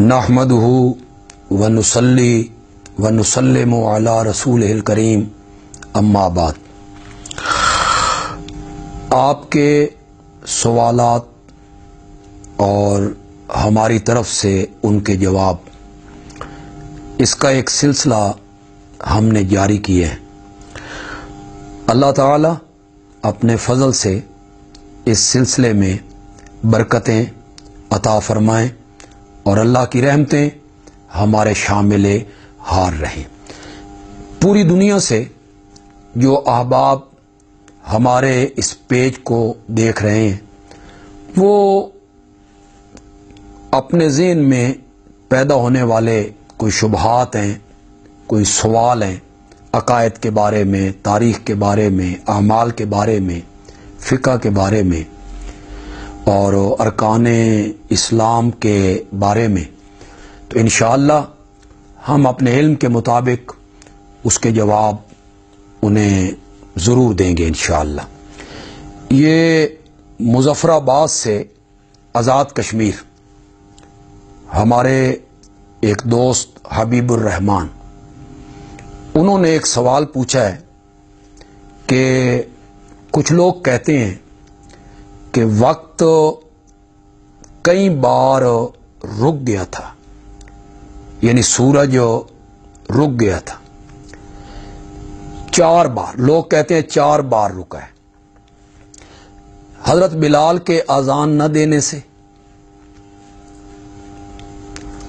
नहमदुहु व नुसल्ली व नुसल्लिमु अला रसूलिहिल करीम अम्मा बाद। आपके सवालात और हमारी तरफ से उनके जवाब, इसका एक सिलसिला हमने जारी किया है। अल्लाह ताला अपने फजल से इस सिलसिले में बरकतें अता फरमाएं और अल्लाह की रहमतें हमारे शामिल हार रहें। पूरी दुनिया से जो अहबाब हमारे इस पेज को देख रहे हैं, वो अपने ज़हन में पैदा होने वाले कोई शुबहात हैं, कोई सवाल हैं, अकायद के बारे में, तारीख़ के बारे में, अमाल के बारे में, फ़िक़्ह के बारे में और अरकाने इस्लाम के बारे में, तो इंशाअल्लाह हम अपने इल्म के मुताबिक उसके जवाब उन्हें ज़रूर देंगे इंशाअल्लाह। ये मुज़फ़्फ़राबाद से आज़ाद कश्मीर हमारे एक दोस्त हबीबुर रहमान, उन्होंने एक सवाल पूछा है कि कुछ लोग कहते हैं कि वक्त कई बार रुक गया था, यानी सूरज रुक गया था 4 बार। लोग कहते हैं 4 बार रुका है, हजरत बिलाल के अजान न देने से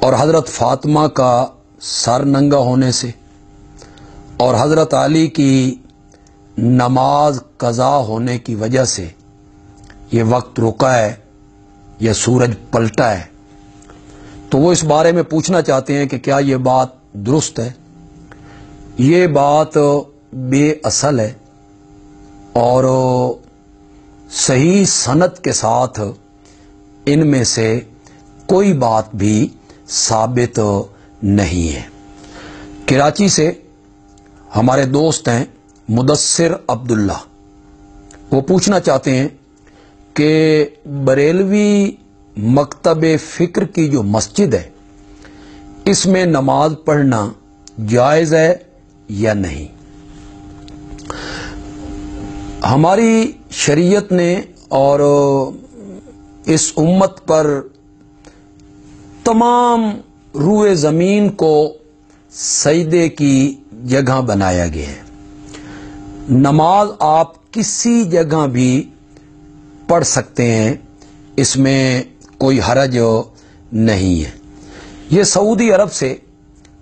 और हजरत फातिमा का सर नंगा होने से और हजरत अली की नमाज कज़ा होने की वजह से ये वक्त रुका है या सूरज पलटा है। तो वो इस बारे में पूछना चाहते हैं कि क्या ये बात दुरुस्त है। ये बात बेअसल है और सही सनद के साथ इनमें से कोई बात भी साबित नहीं है। कराची से हमारे दोस्त हैं मुदस्सिर अब्दुल्ला, वो पूछना चाहते हैं कि बरेलवी मकतब फ़िक्र की जो मस्जिद है, इसमें नमाज पढ़ना जायज़ है या नहीं। हमारी शरीयत ने और इस उम्मत पर तमाम रूए ज़मीन को सजदे की जगह बनाया गया है। नमाज आप किसी जगह भी पढ़ सकते हैं, इसमें कोई हरज नहीं है। ये सऊदी अरब से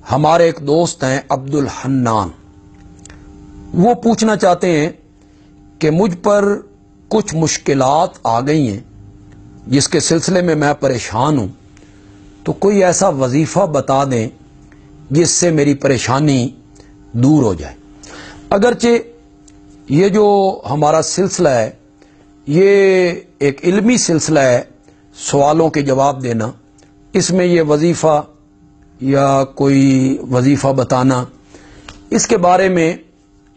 हमारे एक दोस्त हैं अब्दुल हन्नान, वो पूछना चाहते हैं कि मुझ पर कुछ मुश्किलात आ गई हैं जिसके सिलसिले में मैं परेशान हूं, तो कोई ऐसा वजीफा बता दें जिससे मेरी परेशानी दूर हो जाए। अगरचे ये जो हमारा सिलसिला है ये एक इल्मी सिलसिला है, सवालों के जवाब देना, इसमें ये वजीफा या कोई वजीफा बताना, इसके बारे में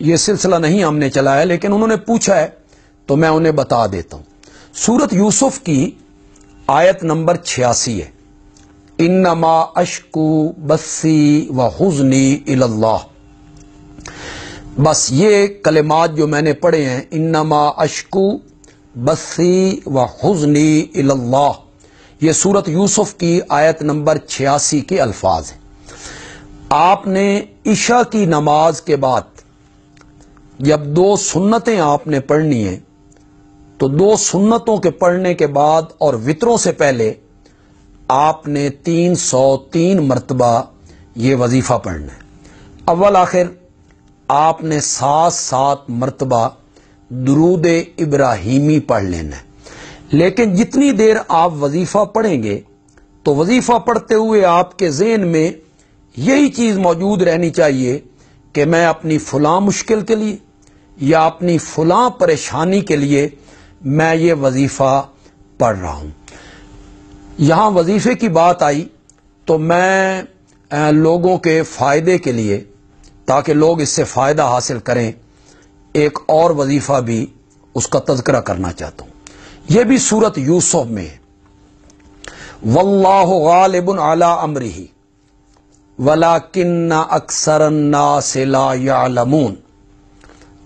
ये सिलसिला नहीं हमने चलाया, लेकिन उन्होंने पूछा है तो मैं उन्हें बता देता हूं। सूरत यूसुफ की आयत नंबर 86 है, इन्नमा अश्कू बस्सी व हुज़्नी इलल्लाह। बस ये कलिमात जो मैंने पढ़े हैं, इन्नमा अश्कू बस्सी व हुज़्नी इलल्लाह, ये सूरत यूसुफ की आयत नंबर 86 के अल्फाज हैं। आपने इशा की नमाज के बाद जब 2 सुन्नतें आपने पढ़नी है, तो 2 सुन्नतों के पढ़ने के बाद और वित्रों से पहले आपने 303 मरतबा ये वजीफा पढ़ना है। अव्वल आखिर आपने 7-7 मरतबा दुरूद इब्राहीमी पढ़ लेना है। लेकिन जितनी देर आप वजीफा पढ़ेंगे, तो वजीफा पढ़ते हुए आपके ज़हन में यही चीज मौजूद रहनी चाहिए कि मैं अपनी फलां मुश्किल के लिए या अपनी फलां परेशानी के लिए मैं ये वजीफा पढ़ रहा हूं। यहां वजीफे की बात आई तो मैं लोगों के फायदे के लिए, ताकि लोग इससे फायदा हासिल करें, एक और वजीफा भी उसका तज़किरा करना चाहता हूं। यह भी सूरत यूसुफ में है। واللہ غالب علی امرہ ولکن اکثر الناس لا یعلمون.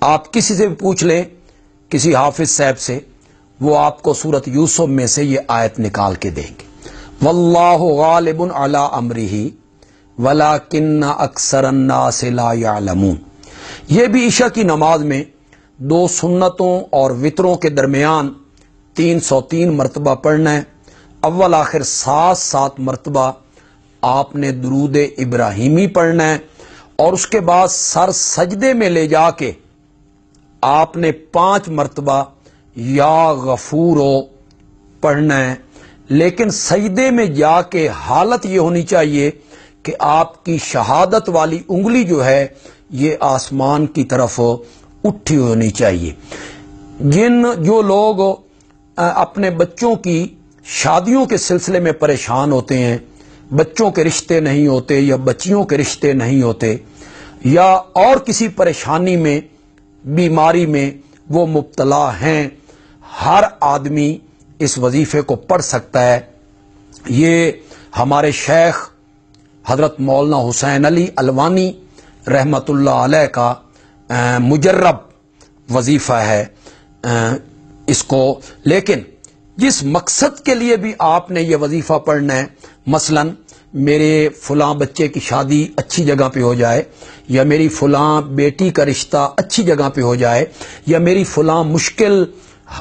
آپ کسی سے بھی پوچھ لیں، کسی حافظ صاحب سے، وہ آپ کو سورۃ یوسف میں سے یہ آیت نکال کے دیں گے. واللہ غالب علی امرہ ولکن اکثر الناس لا یعلمون. یہ بھی عشاء کی نماز میں 2 سنتوں اور وطروں کے درمیان 303 مرتبہ پڑھنا ہے. اول آخر 7 مرتبہ آپ نے درود ابراہیمی پڑھنا ہے، اور اس کے بعد سر سجدے میں لے جا کے آپ نے 5 مرتبہ یا غفورو پڑھنا ہے. لیکن سجدے میں جا کے حالت یہ ہونی چاہیے کہ آپ کی شہادت والی انگلی جو ہے یہ آسمان کی طرف اٹھی ہونی چاہیے. جو لوگ اپنے بچوں کی شادیوں کے سلسلے میں پریشان ہوتے ہیں، بچوں کے رشتے نہیں ہوتے یا بچیوں کے رشتے نہیں ہوتے، یا اور کسی پریشانی میں، بیماری میں وہ مبتلا ہیں، ہر آدمی اس وظیفے کو پڑھ سکتا ہے. یہ ہمارے شیخ حضرت مولانا حسین علی الوانی رحمت اللہ علیہ کا مجرب وظیفہ ہے اس کو. لیکن جس مقصد کے لیے بھی آپ نے یہ وظیفہ پڑھنا ہے، مثلا میرے فلاں بچے کی شادی اچھی جگہ پہ ہو جائے، یا میری فلاں بیٹی کا رشتہ اچھی جگہ پہ ہو جائے، یا میری فلاں مشکل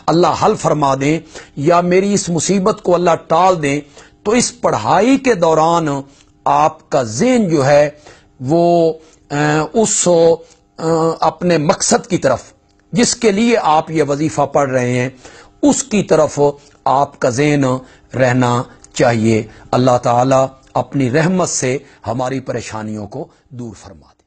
اللہ حل فرما دیں، یا میری اس مصیبت کو اللہ ٹال دیں، تو اس پڑھائی کے دوران آپ کا ذہن جو ہے وہ اس اپنے مقصد کی طرف، جس کے لیے آپ یہ وظیفہ پڑھ رہے ہیں، اس کی طرف آپ کا ذہن رہنا چاہیے. اللہ تعالی اپنی رحمت سے ہماری پریشانیوں کو دور فرما دے.